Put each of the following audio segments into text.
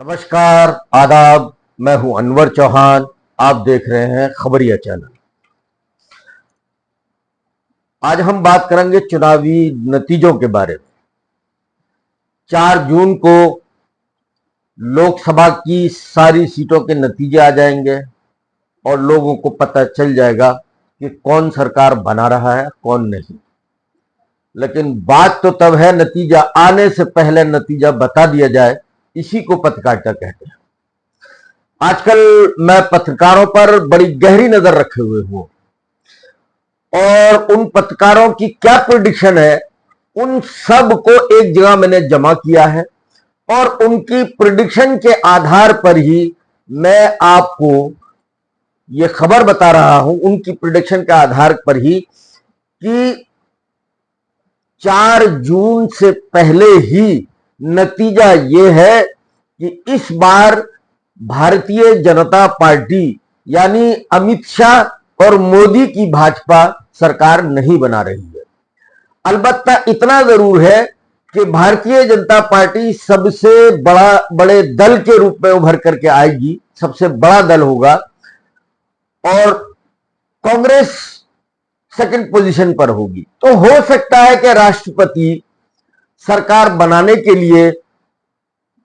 नमस्कार, आदाब। मैं हूं अनवर चौहान। आप देख रहे हैं खबरिया चैनल। आज हम बात करेंगे चुनावी नतीजों के बारे में। 4 जून को लोकसभा की सारी सीटों के नतीजे आ जाएंगे और लोगों को पता चल जाएगा कि कौन सरकार बना रहा है, कौन नहीं। लेकिन बात तो तब है, नतीजा आने से पहले नतीजा बता दिया जाए, इसी को पत्रकारिता कहते हैं। आजकल मैं पत्रकारों पर बड़ी गहरी नजर रखे हुए हूं और उन पत्रकारों की क्या प्रेडिक्शन है, उन सब को एक जगह मैंने जमा किया है और उनकी प्रेडिक्शन के आधार पर ही मैं आपको यह खबर बता रहा हूं, उनकी प्रेडिक्शन के आधार पर ही कि 4 जून से पहले ही नतीजा यह है कि इस बार भारतीय जनता पार्टी यानी अमित शाह और मोदी की भाजपा सरकार नहीं बना रही है। अलबत्ता इतना जरूर है कि भारतीय जनता पार्टी सबसे बड़े दल के रूप में उभर करके आएगी, सबसे बड़ा दल होगा और कांग्रेस सेकंड पोजीशन पर होगी। तो हो सकता है कि राष्ट्रपति सरकार बनाने के लिए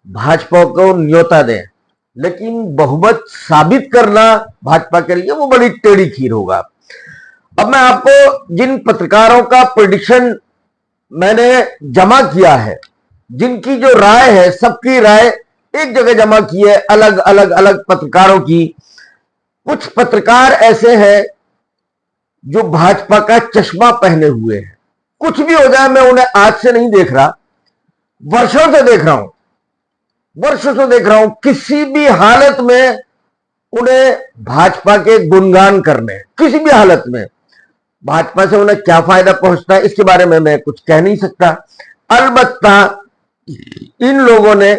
भाजपा को न्योता दें, लेकिन बहुमत साबित करना भाजपा के लिए वो बड़ी टेढ़ी खीर होगा। अब मैं आपको जिन पत्रकारों का प्रेडिक्शन मैंने जमा किया है, जिनकी जो राय है, सबकी राय एक जगह जमा की है, अलग अलग पत्रकारों की। कुछ पत्रकार ऐसे हैं जो भाजपा का चश्मा पहने हुए हैं। कुछ भी हो जाए, मैं उन्हें आज से नहीं देख रहा, वर्षों से देख रहा हूं, किसी भी हालत में उन्हें भाजपा के गुणगान करने, किसी भी हालत में। भाजपा से उन्हें क्या फायदा पहुंचता है इसके बारे में मैं कुछ कह नहीं सकता। अलबत्ता इन लोगों ने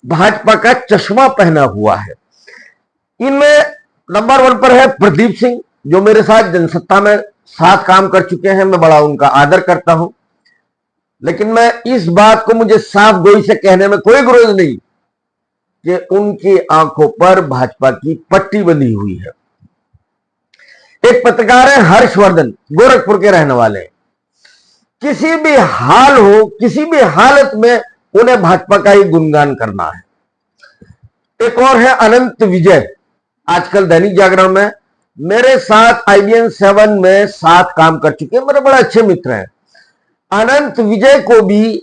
भाजपा का चश्मा पहना हुआ है। इनमें नंबर 1 पर है प्रदीप सिंह, जो मेरे साथ जनसत्ता में साथ काम कर चुके हैं। मैं बड़ा उनका आदर करता हूं, लेकिन मैं इस बात को मुझे साफ गोई से कहने में कोई गुरेज नहीं कि उनकी आंखों पर भाजपा की पट्टी बंधी हुई है। एक पत्रकार है हर्षवर्धन, गोरखपुर के रहने वाले। किसी भी हाल हो, किसी भी हालत में उन्हें भाजपा का ही गुणगान करना है। एक और है अनंत विजय, आजकल दैनिक जागरण में मेरे साथ IBN 7 में साथ काम कर चुके हैं, मेरे बड़े अच्छे मित्र हैं। अनंत विजय को भी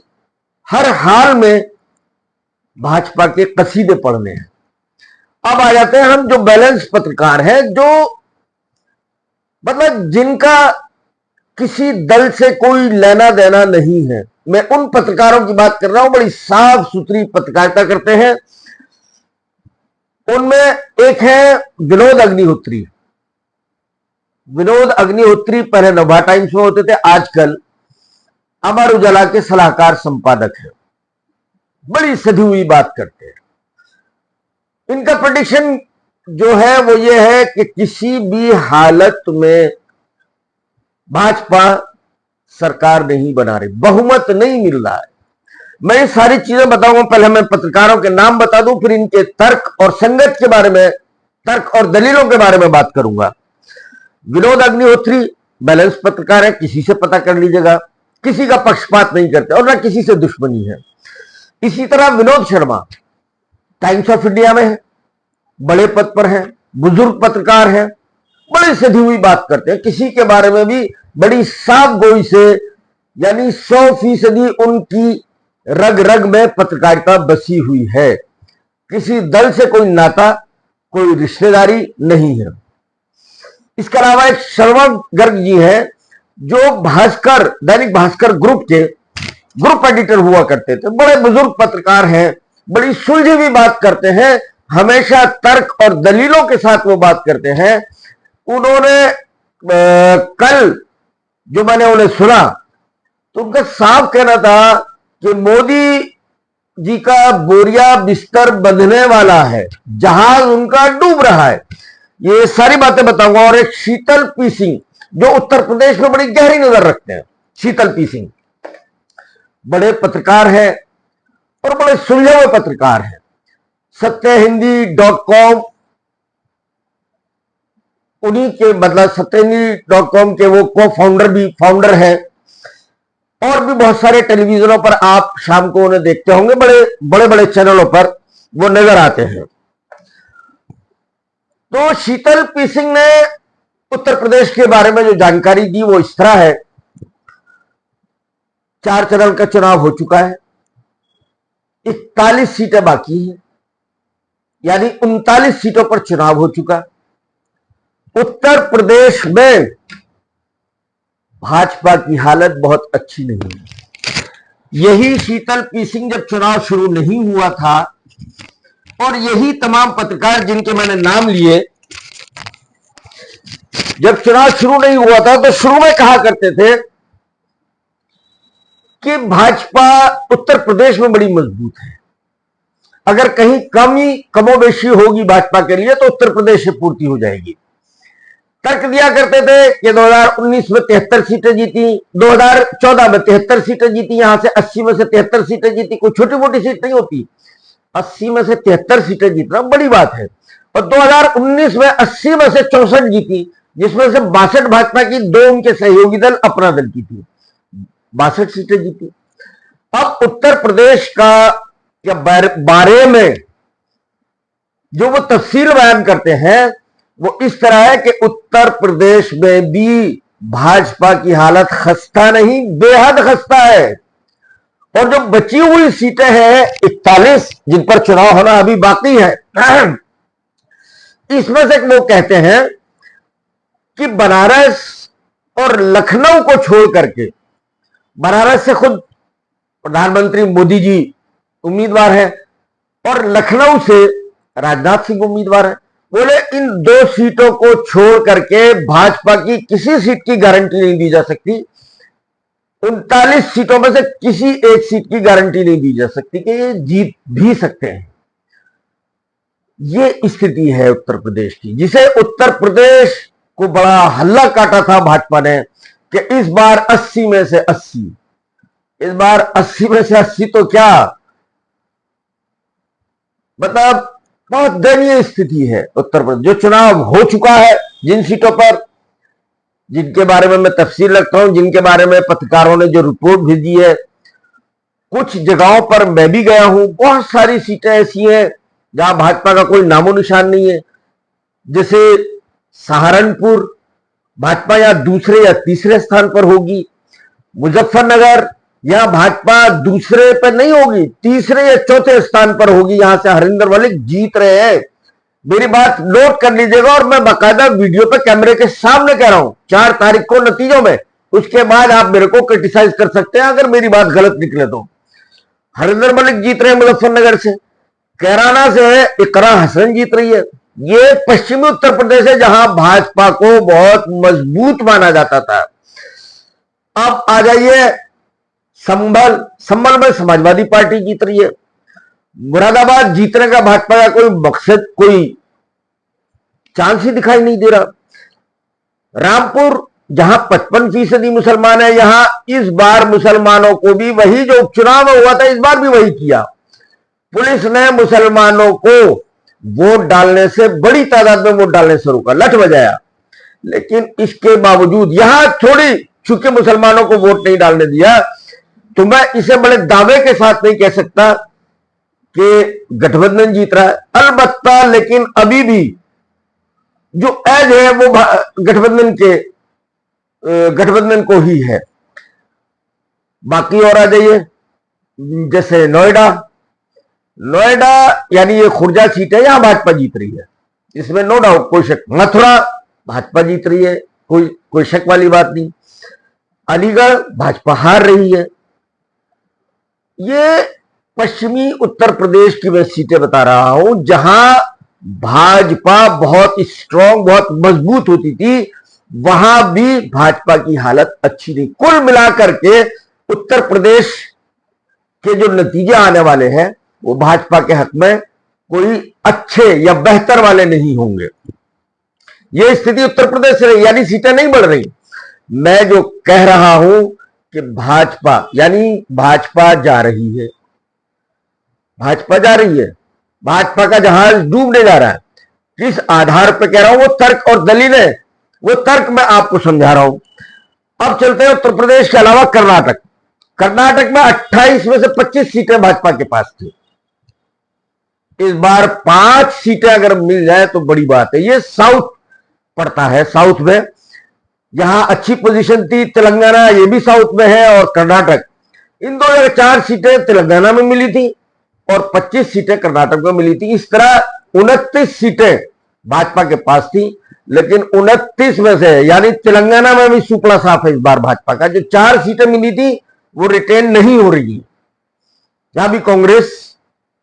हर हाल में भाजपा के कसीदे पढ़ने हैं। अब आ जाते हैं हम जो बैलेंस पत्रकार हैं, जो मतलब जिनका किसी दल से कोई लेना देना नहीं है। मैं उन पत्रकारों की बात कर रहा हूं, बड़ी साफ सुथरी पत्रकारिता करते हैं। उनमें एक है विनोद अग्निहोत्री। विनोद अग्निहोत्री पहले नोभा टाइम्स में होते थे, आजकल अमर उजाला के सलाहकार संपादक हैं। बड़ी सधी हुई बात करते हैं। इनका प्रेडिक्शन जो है वो ये है कि किसी भी हालत में भाजपा सरकार नहीं बना रही, बहुमत नहीं मिल रहा है। मैं ये सारी चीजें बताऊंगा। पहले मैं पत्रकारों के नाम बता दूं, फिर इनके तर्क और संगत के बारे में, तर्क और दलीलों के बारे में बात करूंगा। विनोद अग्निहोत्री बैलेंस पत्रकार है, किसी से पता कर लीजिएगा, किसी का पक्षपात नहीं करते और ना किसी से दुश्मनी है। इसी तरह Vinod Sharma times of India में है, बड़े पद पर हैं, बुजुर्ग पत्रकार हैं, बड़ी सधी हुई बात करते हैं। किसी के बारे में भी बड़ी साफ गोई से, यानी 100% उनकी रग रग में पत्रकारिता बसी हुई है। किसी दल से कोई नाता, कोई रिश्तेदारी नहीं है। इसके अलावा एक श्रवण गर्ग जी हैं, जो भास्कर, दैनिक भास्कर ग्रुप के ग्रुप एडिटर हुआ करते थे। बड़े बुजुर्ग पत्रकार हैं, बड़ी सुलझी हुई बात करते हैं, हमेशा तर्क और दलीलों के साथ वो बात करते हैं। उन्होंने कल जो मैंने उन्हें सुना तो उनका साफ कहना था कि मोदी जी का बोरिया बिस्तर बंधने वाला है, जहाज उनका डूब रहा है। ये सारी बातें बताऊंगा। और एक शीतल पी सिंह, जो उत्तर प्रदेश में बड़ी गहरी नजर रखते हैं, शीतल पी सिंह बड़े पत्रकार हैं और बड़े सुलझे हुए पत्रकार हैं। सत्यहिंदी.com, उन्हीं के मतलब सत्यहिंदी.com के वो फाउंडर हैं। और भी बहुत सारे टेलीविजनों पर आप शाम को उन्हें देखते होंगे, बड़े बड़े चैनलों पर वो नजर आते हैं। तो शीतल पी सिंह ने उत्तर प्रदेश के बारे में जो जानकारी दी वो इस तरह है। 4 चरण का चुनाव हो चुका है, 41 सीटें बाकी हैं, यानी 39 सीटों पर चुनाव हो चुका। उत्तर प्रदेश में भाजपा की हालत बहुत अच्छी नहीं है। यही शीतल पी सिंह जब चुनाव शुरू नहीं हुआ था, और यही तमाम पत्रकार जिनके मैंने नाम लिए, जब चुनाव शुरू नहीं हुआ था तो शुरू में कहा करते थे कि भाजपा उत्तर प्रदेश में बड़ी मजबूत है, अगर कहीं कमोबेशी होगी भाजपा के लिए तो उत्तर प्रदेश से पूर्ति हो जाएगी। तर्क दिया करते थे कि 2019 में 73 सीटें जीती, 2014 में 73 सीटें जीती, यहां से 80 में से 73 सीटें जीती, कोई छोटी मोटी सीट नहीं होती। 80 में से 73 सीटें जीतना बड़ी बात है। और 2019 में 80 में से 64 जीती, जिसमें से 62 भाजपा की, 2 उनके सहयोगी दल अपना दल की थी, 62 सीटें जीती। अब उत्तर प्रदेश का बारे में जो वो तफसील बयान करते हैं वो इस तरह है कि उत्तर प्रदेश में भी भाजपा की हालत खस्ता नहीं, बेहद खस्ता है। और जो बची हुई सीटें हैं 41, जिन पर चुनाव होना अभी बाकी है, इसमें से वो कहते हैं कि बनारस और लखनऊ को छोड़ करके, बनारस से खुद प्रधानमंत्री मोदी जी उम्मीदवार हैं और लखनऊ से राजनाथ सिंह उम्मीदवार हैं। बोले इन 2 सीटों को छोड़ करके भाजपा की किसी सीट की गारंटी नहीं दी जा सकती। 39 सीटों में से किसी एक सीट की गारंटी नहीं दी जा सकती कि ये जीत भी सकते हैं। ये स्थिति है उत्तर प्रदेश की, जिसे उत्तर प्रदेश को बड़ा हल्ला काटा था भाजपा ने कि इस बार 80 में से 80, इस बार 80 में से 80 तो क्या, मतलब बहुत दयनीय स्थिति है उत्तर प्रदेश। जो चुनाव हो चुका है, जिन सीटों पर, जिनके बारे में मैं तफसील रखता हूं, जिनके बारे में पत्रकारों ने जो रिपोर्ट भेजी है, कुछ जगहों पर मैं भी गया हूं, बहुत सारी सीटें ऐसी हैं जहां भाजपा का कोई नामो निशान नहीं है। जैसे सहारनपुर भाजपा या दूसरे या तीसरे स्थान पर होगी, मुजफ्फरनगर यहां भाजपा दूसरे पर नहीं होगी, तीसरे या चौथे स्थान पर होगी, यहां से हरिंदर मलिक जीत रहे हैं। मेरी बात नोट कर लीजिएगा, और मैं बाकायदा वीडियो पे कैमरे के सामने कह रहा हूं 4 तारीख को नतीजों में, उसके बाद आप मेरे को क्रिटिसाइज कर सकते हैं अगर मेरी बात गलत निकले तो। हरिंदर मलिक जीत रहे हैं मुजफ्फरनगर से, कैराना से है इकरा हसन जीत रही है। ये पश्चिमी उत्तर प्रदेश है जहां भाजपा को बहुत मजबूत माना जाता था। अब आ जाइए संभल में समाजवादी पार्टी जीत रही है। मुरादाबाद जीतने का भाजपा का कोई मकसद, कोई चांस ही दिखाई नहीं दे रहा। रामपुर जहां 55% मुसलमान है, यहां इस बार मुसलमानों को भी वही जो उपचुनाव में हुआ था इस बार भी वही किया। पुलिस ने मुसलमानों को वोट डालने से, बड़ी तादाद में वोट डालने से रोका, लठ बजाया। लेकिन इसके बावजूद यहां थोड़ी, चूंकि मुसलमानों को वोट नहीं डालने दिया, तो मैं इसे बड़े दावे के साथ नहीं कह सकता कि गठबंधन जीत रहा है। अलबत्ता लेकिन अभी भी जो एज है वो गठबंधन को ही है। बाकी और आ जाइए, जैसे नोएडा यानी ये खुर्जा सीट है, यहां भाजपा जीत रही है, इसमें नो डाउट, कोई शक। मथुरा भाजपा जीत रही है, कोई शक वाली बात नहीं। अलीगढ़ भाजपा हार रही है। ये पश्चिमी उत्तर प्रदेश की मैं सीटें बता रहा हूं जहां भाजपा बहुत स्ट्रांग, बहुत मजबूत होती थी, वहां भी भाजपा की हालत अच्छी नहीं। कुल मिलाकर के उत्तर प्रदेश के जो नतीजे आने वाले हैं वो भाजपा के हक में कोई अच्छे या बेहतर वाले नहीं होंगे। यह स्थिति उत्तर प्रदेश से, यानी सीटें नहीं बढ़ रही। मैं जो कह रहा हूं कि भाजपा, यानी भाजपा जा रही है, भाजपा जा रही है, भाजपा का जहाज डूबने जा रहा है। किस आधार पर कह रहा हूं, वो तर्क और दलील है, वो तर्क मैं आपको समझा रहा हूं। अब चलते हैं उत्तर प्रदेश के अलावा कर्नाटक। कर्नाटक में 28 में से 25 सीटें भाजपा के पास थी। इस बार 5 सीटें अगर मिल जाए तो बड़ी बात है। ये साउथ पड़ता है, साउथ में यहां अच्छी पोजीशन थी। तेलंगाना ये भी साउथ में है और कर्नाटक, इन दो जगह 4 सीटें तेलंगाना में मिली थी और 25 सीटें कर्नाटक में मिली थी। इस तरह 29 सीटें भाजपा के पास थी, लेकिन 29 में से यानी तेलंगाना में भी सुपड़ा साफ है इस बार भाजपा का। जो 4 सीटें मिली थी वो रिटेन नहीं हो रही। यहां भी कांग्रेस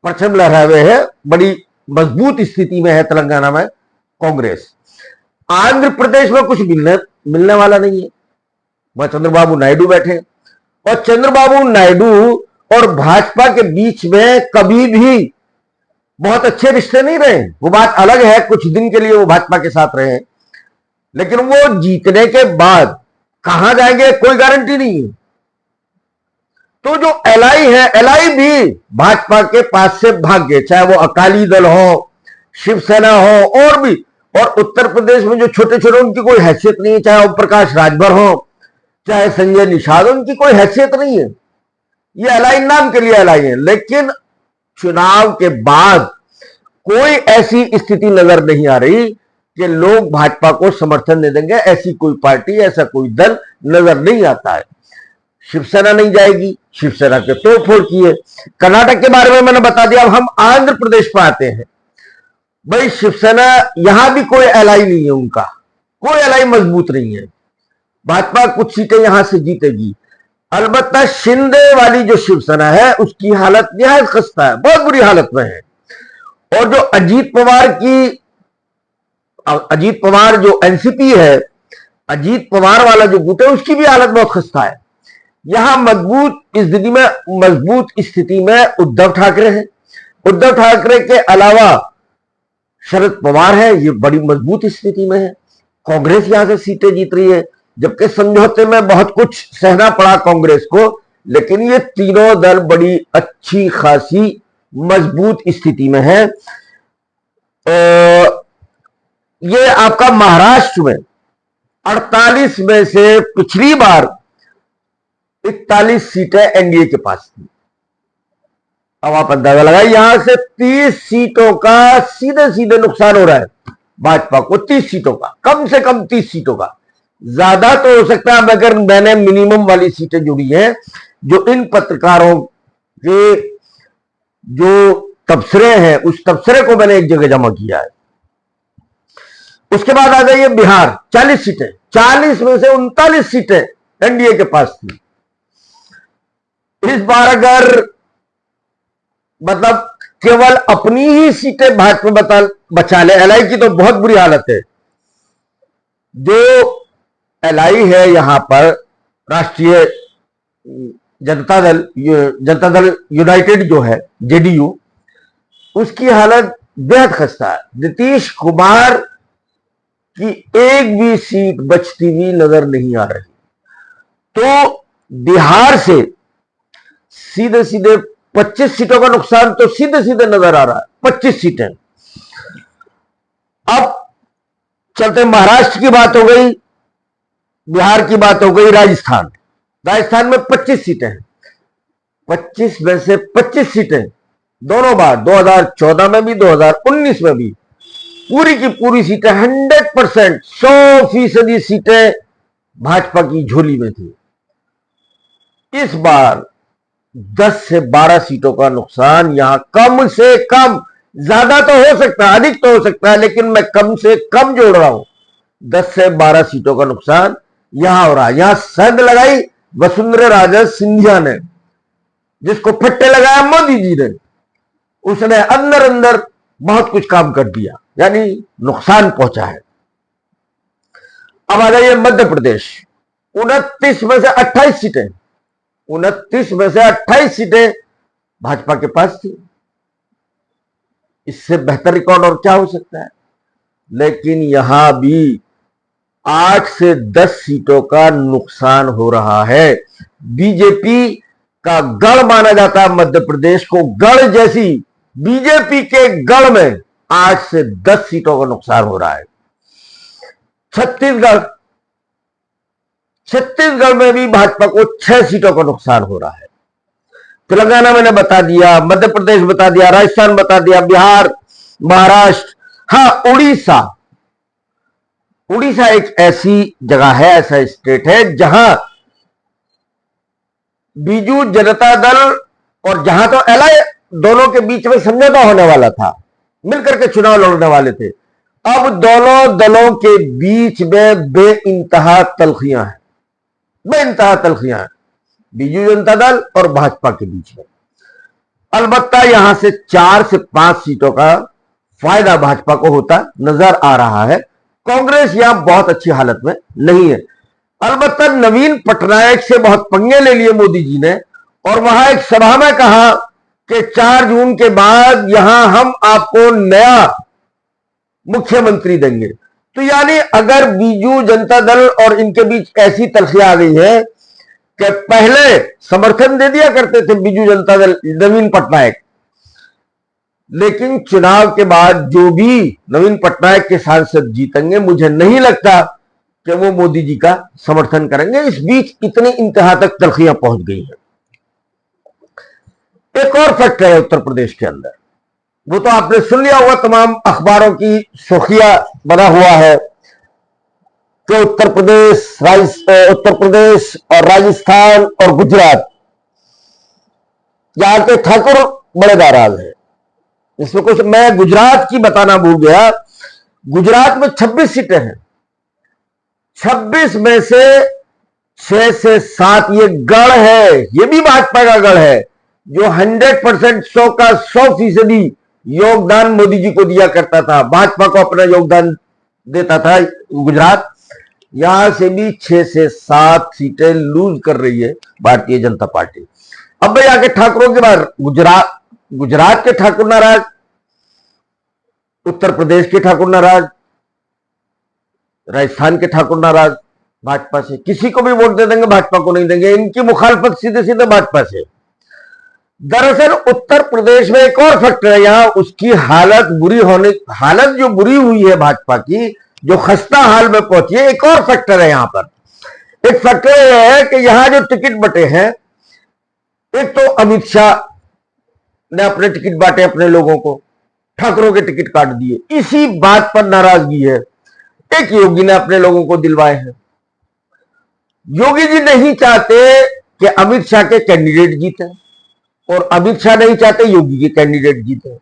परचम लहराए हुए है, बड़ी मजबूत स्थिति में है तेलंगाना में कांग्रेस। आंध्र प्रदेश में कुछ मिलने वाला नहीं है। वह चंद्रबाबू नायडू बैठे और चंद्रबाबू नायडू और भाजपा के बीच में कभी भी बहुत अच्छे रिश्ते नहीं रहे। वो बात अलग है, कुछ दिन के लिए वो भाजपा के साथ रहे, लेकिन वो जीतने के बाद कहां जाएंगे कोई गारंटी नहीं है। तो जो एलआई है, एलआई भी भाजपा के पास से भाग गए, चाहे वो अकाली दल हो, शिवसेना हो और भी। और उत्तर प्रदेश में जो छोटे छोटे उनकी कोई हैसियत नहीं है, चाहे ओम प्रकाश राजभर हो, चाहे संजय निषाद, उनकी कोई हैसियत नहीं है। ये एलआई नाम के लिए एलआई है, लेकिन चुनाव के बाद कोई ऐसी स्थिति नजर नहीं आ रही कि लोग भाजपा को समर्थन दे देंगे। ऐसी कोई पार्टी, ऐसा कोई दल नजर नहीं आता है। शिवसेना नहीं जाएगी, शिवसेना के तोड़फोड़ किए। कर्नाटक के बारे में मैंने बता दिया। अब हम आंध्र प्रदेश पर आते हैं। भाई शिवसेना, यहां भी कोई एलआई नहीं है, उनका कोई एलआई मजबूत नहीं है। भाजपा कुछ सीटें यहां से जीतेगी। अलबत्ता शिंदे वाली जो शिवसेना है उसकी हालत निहायत खस्ता है, बहुत बुरी हालत में है। और जो अजीत पवार जो एनसीपी है, अजीत पवार वाला जो गुट है, उसकी भी हालत बहुत खस्ता है। यहां मजबूत स्थिति में उद्धव ठाकरे हैं। उद्धव ठाकरे के अलावा शरद पवार है, ये बड़ी मजबूत स्थिति में है। कांग्रेस यहां से सीटें जीत रही है, जबकि समझौते में बहुत कुछ सहना पड़ा कांग्रेस को, लेकिन ये तीनों दल बड़ी अच्छी खासी मजबूत स्थिति में है। ये आपका महाराष्ट्र में 48 में से पिछली बार 41 सीटें एनडीए के पास थी। अब आप अंदाजा लगाइए, यहां से 30 सीटों का सीधे सीधे नुकसान हो रहा है भाजपा को। 30 सीटों का, कम से कम 30 सीटों का, ज्यादा तो हो सकता है मगर मैंने मिनिमम वाली सीटें जुड़ी हैं। जो इन पत्रकारों के जो तबसरे हैं, उस तबसरे को मैंने एक जगह जमा किया है। उसके बाद आ जाइए बिहार, 40 सीटें, 40 में से 39 सीटें एनडीए के पास थी। इस बार अगर मतलब केवल अपनी ही सीटें भाजपा बचा ले, एलआई की तो बहुत बुरी हालत है। जो एलआई है यहां पर, राष्ट्रीय जनता दल यूनाइटेड जो है, जेडीयू, उसकी हालत बेहद खस्ता है। नीतीश कुमार की एक भी सीट बचती हुई नजर नहीं आ रही। तो बिहार से सीधे सीधे 25 सीटों का नुकसान तो सीधे सीधे नजर आ रहा है, 25 सीटें। अब चलते, महाराष्ट्र की बात हो गई, बिहार की बात हो गई, राजस्थान में 25 सीटें हैं। 25 में से 25 सीटें दोनों बार, 2014 में भी 2019 में भी, पूरी की पूरी सीटें 100%, 100% सीटें भाजपा की झोली में थी। इस बार 10 से 12 सीटों का नुकसान, यहां कम से कम, ज्यादा तो हो सकता है, अधिक तो हो सकता है, लेकिन मैं कम से कम जोड़ रहा हूं, 10 से 12 सीटों का नुकसान यहां हो रहा है। यहां संद लगाई वसुंधरा राजे सिंधिया ने, जिसको फट्टे लगाया मोदी जी ने, उसने अंदर अंदर बहुत कुछ काम कर दिया, यानी नुकसान पहुंचा है। अब आ जाइए मध्य प्रदेश, 29 में से 28 सीटें, 29 में से 28 सीटें भाजपा के पास थी। इससे बेहतर रिकॉर्ड और क्या हो सकता है। लेकिन यहां भी 8 से 10 सीटों का नुकसान हो रहा है। बीजेपी का गढ़ माना जाता है मध्य प्रदेश को, गढ़ जैसी बीजेपी के गढ़ में 8 से 10 सीटों का नुकसान हो रहा है। छत्तीसगढ़ में भी भाजपा को 6 सीटों का नुकसान हो रहा है। तेलंगाना मैंने बता दिया, मध्य प्रदेश बता दिया, राजस्थान बता दिया, बिहार, महाराष्ट्र, हाँ उड़ीसा एक ऐसी जगह है, ऐसा स्टेट है जहां बीजू जनता दल और जहां तो एलआई दोनों के बीच में समझौता होने वाला था, मिलकर के चुनाव लड़ने वाले थे, अब दोनों दलों के बीच में बेइंतहा तलखियां हैं, बीजू जनता दल और भाजपा के बीच में। अलबत्ता यहां से 4 से 5 सीटों का फायदा भाजपा को होता नजर आ रहा है। कांग्रेस यहां बहुत अच्छी हालत में नहीं है। अलबत्ता नवीन पटनायक से बहुत पंगे ले लिए मोदी जी ने, और वहां एक सभा में कहा कि 4 जून के बाद यहां हम आपको नया मुख्यमंत्री देंगे। तो यानी अगर बीजू जनता दल और इनके बीच ऐसी तलखियां आ गई है कि पहले समर्थन दे दिया करते थे बीजू जनता दल नवीन पटनायक, लेकिन चुनाव के बाद जो भी नवीन पटनायक के सांसद जीतेंगे, मुझे नहीं लगता कि वो मोदी जी का समर्थन करेंगे। इस बीच इतनी इंतहा तक तलखियां पहुंच गई हैं। एक और फैक्टर है उत्तर प्रदेश के अंदर, वो तो आपने सुन लिया होगा, तमाम अखबारों की सुर्खियां बना हुआ है कि उत्तर प्रदेश और राजस्थान और गुजरात, यहां के ठाकुर बड़े नाराज हैं। इसमें कुछ मैं गुजरात की बताना भूल गया। गुजरात में 26 सीटें हैं, 26 में से 6 से 7 ये गढ़ है, ये भी भाजपा का गढ़ है, जो 100% 100 का 100% योगदान मोदी जी को दिया करता था, भाजपा को अपना योगदान देता था गुजरात। यहां से भी 6 से 7 सीटें लूज कर रही है भारतीय जनता पार्टी। अब भाई आगे ठाकुरों के बाद गुजरात के ठाकुर नाराज, उत्तर प्रदेश के ठाकुर नाराज, राजस्थान के ठाकुर नाराज भाजपा से। किसी को भी वोट दे देंगे, भाजपा को नहीं देंगे। इनकी मुखालफत सीधे सीधे भाजपा से। दरअसल उत्तर प्रदेश में एक और फैक्टर है, यहां उसकी हालत जो बुरी हुई है भाजपा की, जो खस्ता हाल में पहुंची है, एक और फैक्टर है यहां पर। एक फैक्टर यह है कि यहां जो टिकट बटे हैं, एक तो अमित शाह ने अपने टिकट बांटे अपने लोगों को, ठाकुरों के टिकट काट दिए, इसी बात पर नाराजगी है। एक योगी ने अपने लोगों को दिलवाए हैं। योगी जी नहीं चाहते कि अमित शाह के कैंडिडेट जीते, और अमित शाह नहीं चाहते योगी के कैंडिडेट जीते।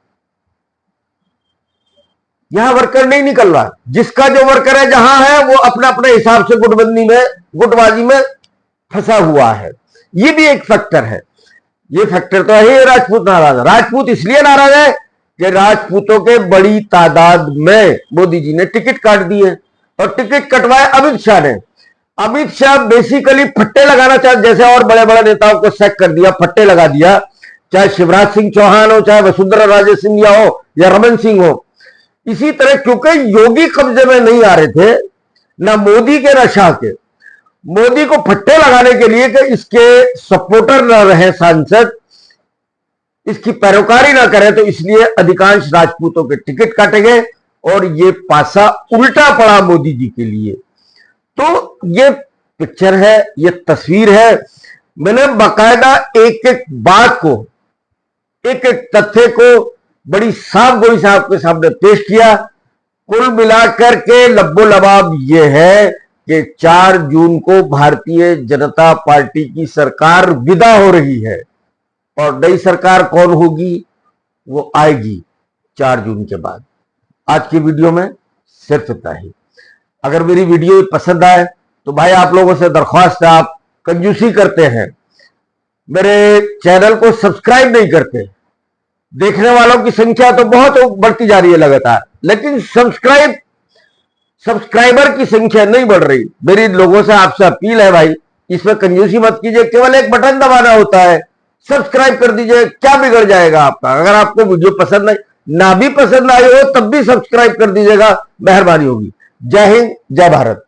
यहां वर्कर नहीं निकल रहा, जिसका जो वर्कर है जहां है वो अपने अपने हिसाब से गुटबाजी में फंसा हुआ है। ये भी एक फैक्टर है। ये फैक्टर तो है, राजपूत नाराज है। राजपूत इसलिए नाराज है कि राजपूतों के बड़ी तादाद में मोदी जी ने टिकट काट दिए, और टिकट कटवाए अमित शाह ने। अमित शाह बेसिकली फट्टे लगाना चाहते, जैसे और बड़े बड़े नेताओं को सैक कर दिया, फट्टे लगा दिया, चाहे शिवराज सिंह चौहान हो, चाहे वसुंधरा राजे सिंधिया हो, या रमन सिंह हो। इसी तरह क्योंकि योगी कब्जे में नहीं आ रहे थे, ना मोदी के ना शाह के, मोदी को फट्टे लगाने के लिए कि इसके सपोर्टर न रहे सांसद, इसकी पैरोकारी ना करें, तो इसलिए अधिकांश राजपूतों के टिकट काटे गए, और ये पासा उल्टा पड़ा मोदी जी के लिए। तो ये पिक्चर है, ये तस्वीर है। मैंने बाकायदा एक एक बात को, एक एक तथ्य को बड़ी साफ गोई से आपके सामने पेश किया। कुल मिलाकर के लब्बो लबाब यह है कि 4 जून को भारतीय जनता पार्टी की सरकार विदा हो रही है, और नई सरकार कौन होगी वो आएगी 4 जून के बाद। आज की वीडियो में सिर्फ इतना ही। अगर मेरी वीडियो पसंद आए तो भाई आप लोगों से दरख्वास्त है, आप कंजूसी करते हैं, मेरे चैनल को सब्सक्राइब नहीं करते। देखने वालों की संख्या तो बहुत बढ़ती जा रही है लगातार, लेकिन सब्सक्राइबर की संख्या नहीं बढ़ रही। मेरी लोगों से आपसे अपील है भाई, इसमें कंजूसी मत कीजिए। केवल एक बटन दबाना होता है, सब्सक्राइब कर दीजिए, क्या बिगड़ जाएगा आपका। अगर आपको वीडियो पसंद ना भी पसंद आई हो तब भी सब्सक्राइब कर दीजिएगा, मेहरबानी होगी। जय हिंद, जय भारत।